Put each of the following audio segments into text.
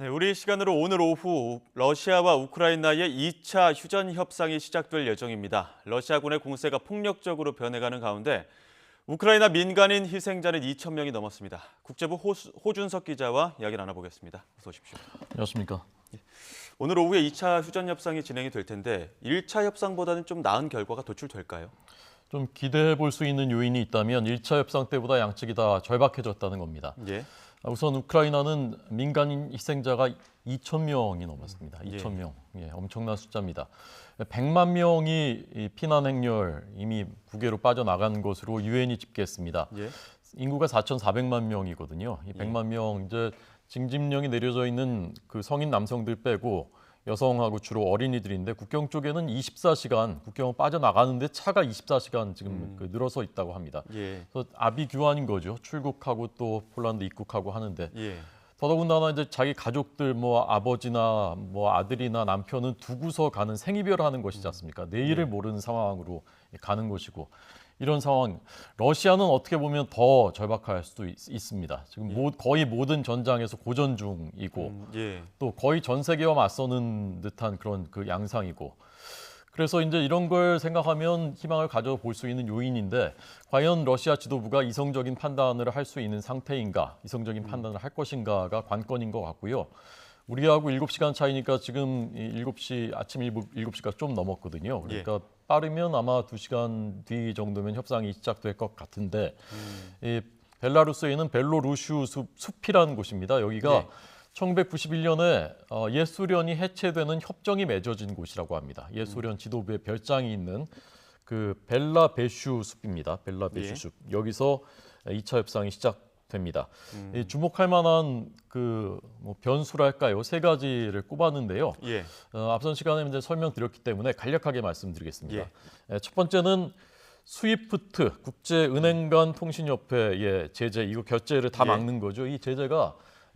네, 우리 시간으로 오늘 오후 러시아와 우크라이나의 2차 휴전 협상이 시작될 예정입니다. 러시아군의 공세가 폭력적으로 변해가는 가운데 우크라이나 민간인 희생자는 2천 명이 넘었습니다. 국제부 호준석 기자와 이야기 나눠보겠습니다. 어서 오십시오. 안녕하십니까. 오늘 오후에 2차 휴전 협상이 진행이 될 텐데 1차 협상보다는 좀 나은 결과가 도출될까요? 좀 기대해 볼 수 있는 요인이 있다면 1차 협상 때보다 양측이 다 절박해졌다는 겁니다. 예. 우선 우크라이나는 민간인 희생자가 2천 명이 넘었습니다. 2천 명, 엄청난 숫자입니다. 100만 명이 피난 행렬 이미 국외로 빠져나간 것으로 유엔이 집계했습니다. 예. 인구가 4,400만 명이거든요. 이 100만 명 이제 징집령이 내려져 있는 그 성인 남성들 빼고 여성하고 주로 어린이들인데 국경 쪽에는 24시간 국경을 빠져나가는데 차가 24시간 지금 늘어서 있다고 합니다. 예. 그래서 아비규환인 거죠. 출국하고 또 폴란드 입국하고 하는데 예. 더더군다나 이제 자기 가족들 뭐 아버지나 뭐 아들이나 남편은 두고서 가는 생이별하는 것이지 않습니까? 내일을 모르는 상황으로 가는 것이고 이런 상황 러시아는 어떻게 보면 더 절박할 수도 있습니다. 지금 거의 모든 전장에서 고전 중이고 또 거의 전 세계와 맞서는 듯한 그런 그 양상이고 그래서 이제 이런 걸 생각하면 희망을 가져볼 수 있는 요인인데 과연 러시아 지도부가 이성적인 판단을 할 수 있는 상태인가, 이성적인 판단을 할 것인가가 관건인 것 같고요. 우리하고 7시간 차이니까 지금 7시, 아침 7시가 좀 넘었거든요. 그러니까 빠르면 아마 2시간 뒤 정도면 협상이 시작될 것 같은데 이 벨라루스에는 벨로루슈 숲이라는 곳입니다. 여기가 1991년에 옛 소련이 해체되는 협정이 맺어진 곳이라고 합니다. 옛 소련 지도부에 별장이 있는 그 벨라베슈 숲입니다. 벨라베슈 숲. 여기서 2차 협상이 시작됩니다. 주목할 만한 뭐 변수랄까요? 세 가지를 꼽았는데요. 앞선 시간에 이제 설명드렸기 때문에 간략하게 말씀드리겠습니다. 첫 번째는 스위프트 국제은행 간 통신협회의 제재, 이거 결제를 다 막는 거죠. 이 제재가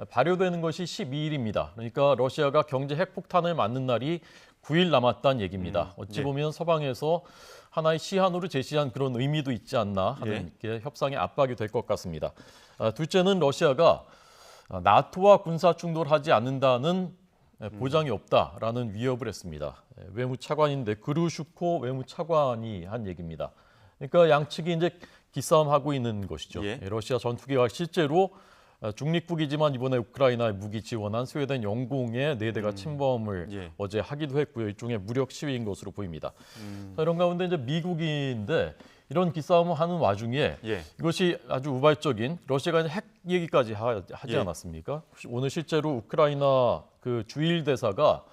발효되는 것이 12일입니다. 그러니까 러시아가 경제 핵폭탄을 맞는 날이 9일 남았다는 얘기입니다. 어찌 보면 서방에서 하나의 시한으로 제시한 그런 의미도 있지 않나 하는 게 협상의 압박이 될 것 같습니다. 둘째는 러시아가 나토와 군사 충돌하지 않는다는 보장이 없다라는 위협을 했습니다. 외무차관인데 그루슈코 외무차관이 한 얘기입니다. 그러니까 양측이 이제 기싸움하고 있는 것이죠. 러시아 전투기가 실제로 중립국이지만 이번에 우크라이나에 무기 지원한 스웨덴 영공의 4대가 침범을 어제 하기도 했고요. 일종의 무력 시위인 것으로 보입니다. 이런 가운데 이제 미국인데 이런 기싸움을 하는 와중에 이것이 아주 우발적인 러시아가 이제 핵 얘기까지 하지 않았습니까? 오늘 실제로 우크라이나 그 주일 대사가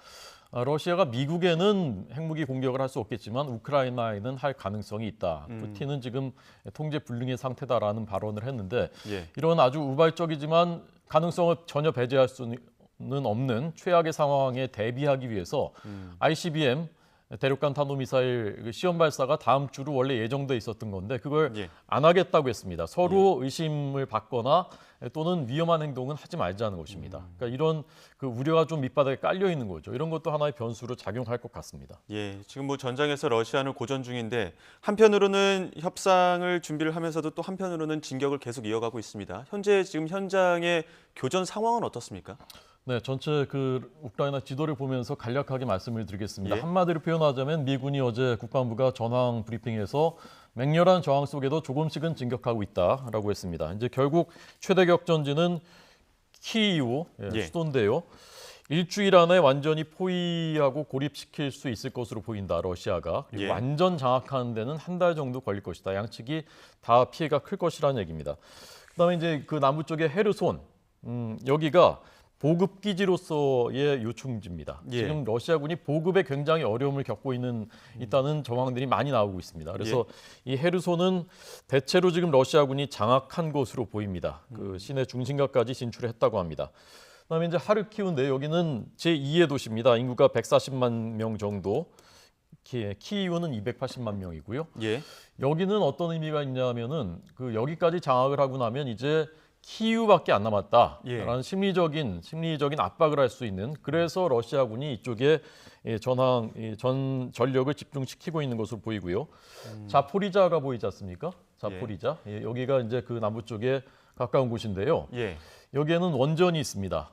러시아가 미국에는 핵무기 공격을 할 수 없겠지만 우크라이나에는 할 가능성이 있다. 푸틴은 지금 통제 불능의 상태다라는 발언을 했는데 이런 아주 우발적이지만 가능성을 전혀 배제할 수는 없는 최악의 상황에 대비하기 위해서 ICBM 대륙간 탄도미사일 시험 발사가 다음 주로 원래 예정돼 있었던 건데 그걸 안 하겠다고 했습니다. 서로 의심을 받거나 또는 위험한 행동은 하지 말자는 것입니다. 그러니까 이런 그 우려가 좀 밑바닥에 깔려 있는 거죠. 이런 것도 하나의 변수로 작용할 것 같습니다. 지금 뭐 전장에서 러시아는 고전 중인데 한편으로는 협상을 준비를 하면서도 또 한편으로는 진격을 계속 이어가고 있습니다. 현재 지금 현장의 교전 상황은 어떻습니까? 네, 전체 그 우크라이나 지도를 보면서 간략하게 말씀을 드리겠습니다. 한마디로 표현하자면 미군이 어제 국방부가 전황 브리핑에서 맹렬한 저항 속에도 조금씩은 진격하고 있다라고 했습니다. 이제 결국 최대 격전지는 키이우 수도인데요. 일주일 안에 완전히 포위하고 고립시킬 수 있을 것으로 보인다. 러시아가. 그리고 완전 장악하는 데는 한 달 정도 걸릴 것이다. 양측이 다 피해가 클 것이라는 얘기입니다. 그다음에 이제 그 남부 쪽에 헤르손 여기가 보급 기지로서의 요충지입니다. 지금 러시아군이 보급에 굉장히 어려움을 겪고 있다는 정황들이 많이 나오고 있습니다. 그래서 이 헤르손은 대체로 지금 러시아군이 장악한 것으로 보입니다. 그 시내 중심가까지 진출했다고 합니다. 그다음에 이제 하르키우인데 여기는 제2의 도시입니다. 인구가 140만 명 정도. 키이우는 280만 명이고요. 여기는 어떤 의미가 있냐면은 그 여기까지 장악을 하고 나면 이제 키이우밖에 안 남았다라는 심리적인 압박을 할 수 있는 그래서 러시아군이 이쪽에 전 전력을 집중시키고 있는 것으로 보이고요. 자포리자가 보이지 않습니까? 자포리자 여기가 이제 그 남부 쪽에 가까운 곳인데요. 예. 여기에는 원전이 있습니다.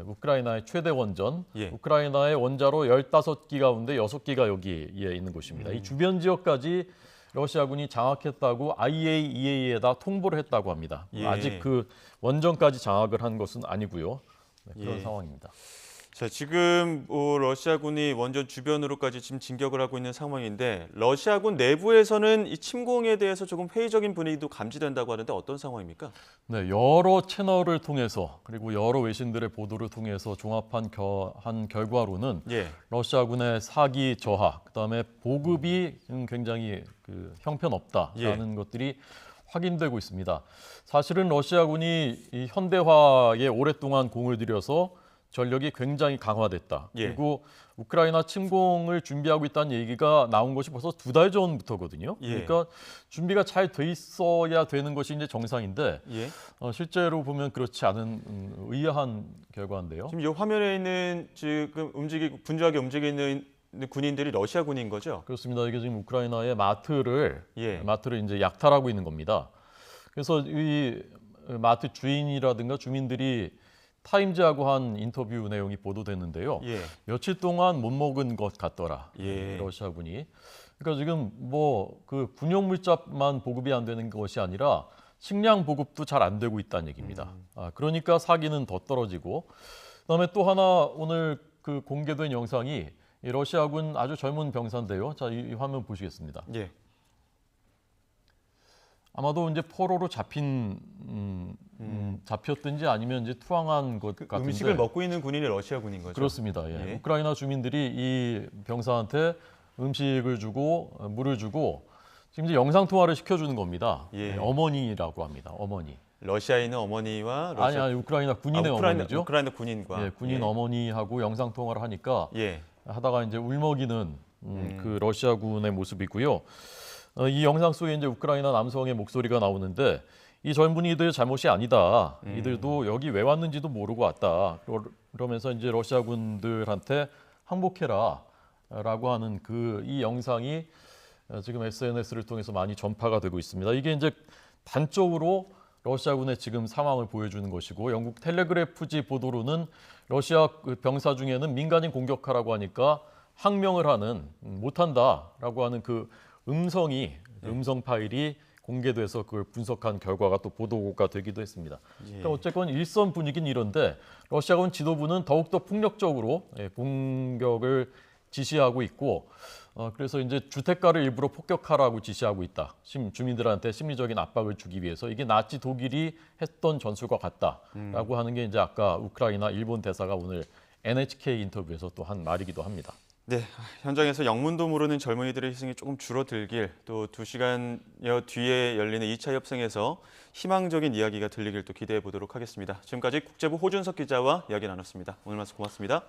우크라이나의 최대 원전. 예. 우크라이나의 원자로 15기 가운데 6기가 여기에 있는 곳입니다. 이 주변 지역까지 러시아군이 장악했다고 IAEA에다 통보를 했다고 합니다. 예. 아직 그 원전까지 장악을 한 것은 아니고요. 네, 그런 예. 상황입니다. 자, 지금 러시아군이 원전 주변으로까지 지금 진격을 하고 있는 상황인데 러시아군 내부에서는 이 침공에 대해서 조금 회의적인 분위기도 감지된다고 하는데 어떤 상황입니까? 네, 여러 채널을 통해서 그리고 여러 외신들의 보도를 통해서 종합한 한 결과로는 예. 러시아군의 사기 저하, 그다음에 보급이 굉장히 형편없다라는 것들이 확인되고 있습니다. 사실은 러시아군이 이 현대화에 오랫동안 공을 들여서 전력이 굉장히 강화됐다. 예. 그리고 우크라이나 침공을 준비하고 있다는 얘기가 나온 것이 벌써 2달 전부터거든요. 예. 그러니까 준비가 잘 돼 있어야 되는 것이 이제 정상인데 예. 실제로 보면 그렇지 않은 의아한 결과인데요. 지금 이 화면에 있는 지금 분주하게 움직이는 군인들이 러시아 군인 거죠? 그렇습니다. 이게 지금 우크라이나의 마트를 예. 이제 약탈하고 있는 겁니다. 그래서 이 마트 주인이라든가 주민들이 타임즈하고 한 인터뷰 내용이 보도됐는데요. 예. 며칠 동안 못 먹은 것 같더라. 예. 러시아군이. 그러니까 지금 뭐 그 군용 물자만 보급이 안 되는 것이 아니라 식량 보급도 잘 안 되고 있다는 얘기입니다. 그러니까 사기는 더 떨어지고. 그다음에 또 하나 오늘 그 공개된 영상이 이 러시아군 아주 젊은 병사인데요. 자, 이 화면 보시겠습니다. 예. 아마도 이제 포로로 잡혔든지 아니면 이제 투항한 것 같은데 음식을 먹고 있는 군인이 러시아 군인 거죠? 그렇습니다. 예. 예. 우크라이나 주민들이 이 병사한테 음식을 주고 물을 주고 지금 이제 영상 통화를 시켜주는 겁니다. 예. 어머니라고 합니다. 어머니. 러시아에 있는 어머니와 러시아... 아니 우크라이나 군인의 어머니죠. 우크라이나 군인과 예, 군인 예. 어머니하고 영상 통화를 하니까 예. 하다가 이제 울먹이는 그 러시아군의 모습이고요. 이 영상 속에 이제 우크라이나 남성의 목소리가 나오는데 이 젊은이들 잘못이 아니다. 이들도 여기 왜 왔는지도 모르고 왔다. 그러면서 이제 러시아군들한테 항복해라라고 하는 이 영상이 지금 SNS를 통해서 많이 전파가 되고 있습니다. 이게 이제 단적으로 러시아군의 지금 상황을 보여주는 것이고 영국 텔레그래프지 보도로는 러시아 병사 중에는 민간인 공격하라고 하니까 항명을 하는 못한다라고 하는 그 음성 파일이 공개돼서 그걸 분석한 결과가 또 보도가 되기도 했습니다. 그러니까 어쨌건 일선 분위기는 이런데 러시아군 지도부는 더욱더 폭력적으로 공격을 지시하고 있고 그래서 이제 주택가를 일부러 폭격하라고 지시하고 있다. 주민들한테 심리적인 압박을 주기 위해서 이게 나치 독일이 했던 전술과 같다라고 하는 게 이제 아까 우크라이나 일본 대사가 오늘 NHK 인터뷰에서 또 한 말이기도 합니다. 네, 현장에서 영문도 모르는 젊은이들의 희생이 조금 줄어들길 또 2시간여 뒤에 열리는 2차 협상에서 희망적인 이야기가 들리길 또 기대해 보도록 하겠습니다. 지금까지 국제부 호준석 기자와 이야기 나눴습니다. 오늘 말씀 고맙습니다.